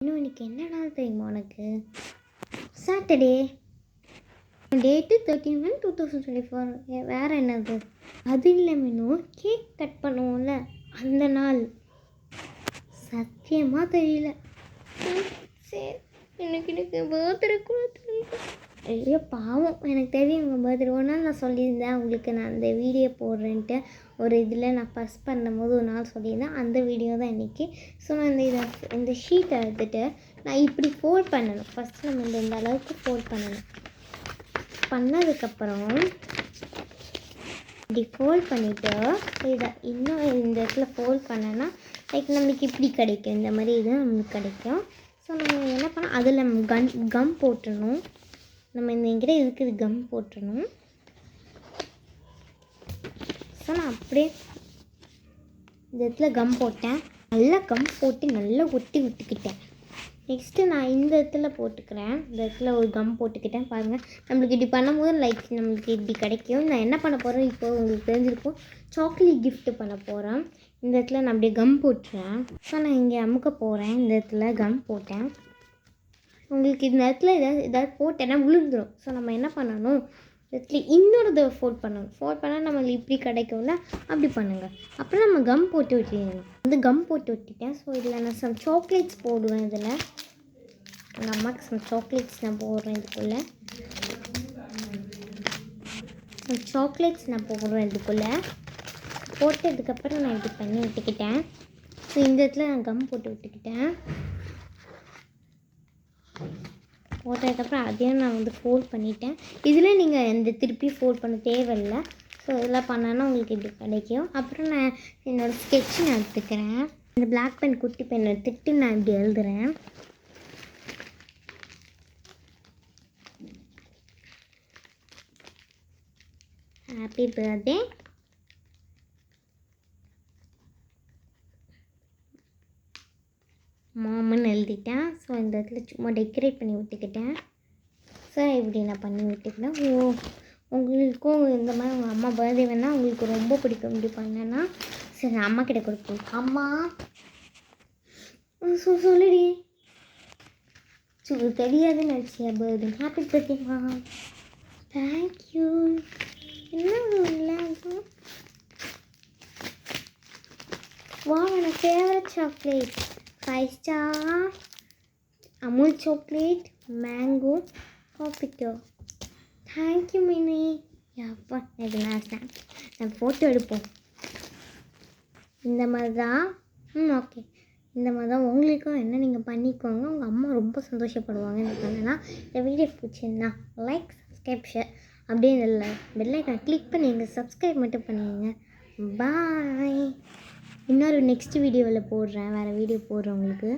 இன்னும் இன்றைக்கி என்ன நாள் தெரியுமா உனக்கு? சாட்டர்டே. டேட்டு 13/1/2024. வேறு என்னது? அது இல்லை மீனும், கேக் கட் பண்ணுவோம்ல அந்த நாள். சத்தியமாக தெரியல. சரி, எனக்கு பர்த்டே கூட தெரியல. ஐயோ பாவம், எனக்கு தெரியும் உங்கள் பர்த்டே. ஒரு நாள் நான் சொல்லியிருந்தேன் உங்களுக்கு, நான் அந்த வீடியோ போடுறேன்ட்டு. ஒரு இதில் நான் ஃபஸ்ட் பண்ணும்போது ஒரு நாள் சொல்லியிருந்தேன். அந்த வீடியோ தான் இன்றைக்கி. ஸோ நான் இந்த ஷீட்டை எடுத்துகிட்டு நான் இப்படி ஃபோல்ட் பண்ணணும். ஃபஸ்ட்டு நம்ம இந்த அளவுக்கு ஃபோல்ட் பண்ணணும். பண்ணதுக்கப்புறம் இப்படி ஃபோல்ட் பண்ணிவிட்டு இதை இன்னும் இந்த இடத்துல ஃபோல்ட் பண்ணேன்னா லைக் நம்மளுக்கு இப்படி கிடைக்கும். இந்த மாதிரி இது நம்மளுக்கு கிடைக்கும். ஸோ நம்ம என்ன பண்ணோம், அதில் நம்ம கம் போட்டுடணும். நம்ம இந்த எங்கிட்ட இருக்குது கம் போட்டுடணும். ஸோ நான் அப்படியே இந்த இடத்துல கம் போட்டேன். நல்லா கம் போட்டு நல்லா ஒட்டி விட்டுக்கிட்டேன். நெக்ஸ்ட்டு நான் இந்த இடத்துல போட்டுக்கிறேன். இந்த இடத்துல ஒரு கம் போட்டுக்கிட்டேன். பாருங்கள், நம்மளுக்கு இப்படி பண்ணும்போது லைக் நம்மளுக்கு இப்படி கிடைக்கும். நான் என்ன பண்ண போகிறேன் இப்போ உங்களுக்கு தெரிஞ்சிருக்கும். சாக்லேட் கிஃப்ட்டு பண்ண போகிறேன். இந்த இடத்துல நான் அப்படியே கம் போட்டுறேன். ஸோ நான் இங்கே அமுக்க போகிறேன். இந்த இடத்துல கம் போட்டேன். உங்களுக்கு இந்த இடத்துல ஏதாவது போட்டேன்னா விழுந்துடும். ஸோ நம்ம என்ன பண்ணணும், இடத்துல இன்னொரு தடவை ஃபோல்ட் பண்ணணும். ஃபோல்ட் பண்ணால் நம்மளுக்கு இப்படி கிடைக்கும்ல, அப்படி பண்ணுங்கள். அப்புறம் நம்ம கம் போட்டு விட்டுருங்க. கம் போட்டு விட்டுட்டேன். ஸோ இதில் நான் சம் சாக்லேட்ஸ் போடுவேன். இதில் எங்கள் அம்மாவுக்கு சம் சாக்லேட்ஸ் நான் போடுறேன். இதுக்குள்ளே சம் சாக்லேட்ஸ் நான் போடுவேன். இதுக்குள்ளே போட்டதுக்கப்புறம் நான் இப்படி பண்ணி விட்டுக்கிட்டேன். ஸோ இந்த இடத்துல நான் கம் போட்டு விட்டுக்கிட்டேன். போட்டதுக்கப்புறம் அதையும் நான் ஃபோல்ட் பண்ணிட்டேன். இதில் நீங்கள் எந்த திருப்பி ஃபோல்ட் பண்ண தேவையில்லை. ஸோ இதெல்லாம் பண்ணான்னா உங்களுக்கு இப்படி கிடைக்கும். அப்புறம் நான் என்னோடய ஸ்கெட்ச் நான் எடுத்துக்கிறேன். இந்த பிளாக் பென் குட்டி பென் எடுத்துகிட்டு நான் இப்படி எழுதுகிறேன். ஹாப்பி பர்த்டே மாமன்னு எழுதிட்டேன். ஸோ இந்த இடத்துல சும்மா டெக்கரேட் பண்ணி விட்டுக்கிட்டேன். ஸோ இப்படி நான் பண்ணி விட்டுக்கிட்டேன். உங்களுக்கும் இந்த மாதிரி உங்கள் அம்மா பர்த்டே வேணால் உங்களுக்கு ரொம்ப பிடிக்கும் இப்படி பண்ணேன்னா சரி நான் அம்மா கிட்ட கொடுப்போம். அம்மா சொல்லுடி. தெரியாதுன்னு நினச்சியா பர்த்டே? ஹாப்பி பர்த்டேம்மா. தேங்க்யூ. என்ன இல்லை வா, என்னோட favourite chocolate 5 star Amul chocolate mango காப்பிட்டோ. தேங்க்யூ மினி. அப்பா எனக்கு நான் ஃபோட்டோ எடுப்போம். இந்த மாதிரி தான். ஓகே, இந்த மாதிரி தான் உங்களுக்கும் என்ன நீங்கள் பண்ணிக்கோங்க. உங்கள் அம்மா ரொம்ப சந்தோஷப்படுவாங்க இந்த பண்ணனா. இந்த வீடியோ பிடிச்சிருந்தா லைக், சப்ஸ்கிரைப், ஷேர் அப்படியே இல்லை பெல்லைக்கான் கிளிக் பண்ணி எங்கள் சப்ஸ்கிரைப் மட்டும் பண்ணிடுங்க. பாய். இன்னொரு நெக்ஸ்ட் வீடியோவில் போடுறேன். வேறு வீடியோ போடுறேன் உங்களுக்கு.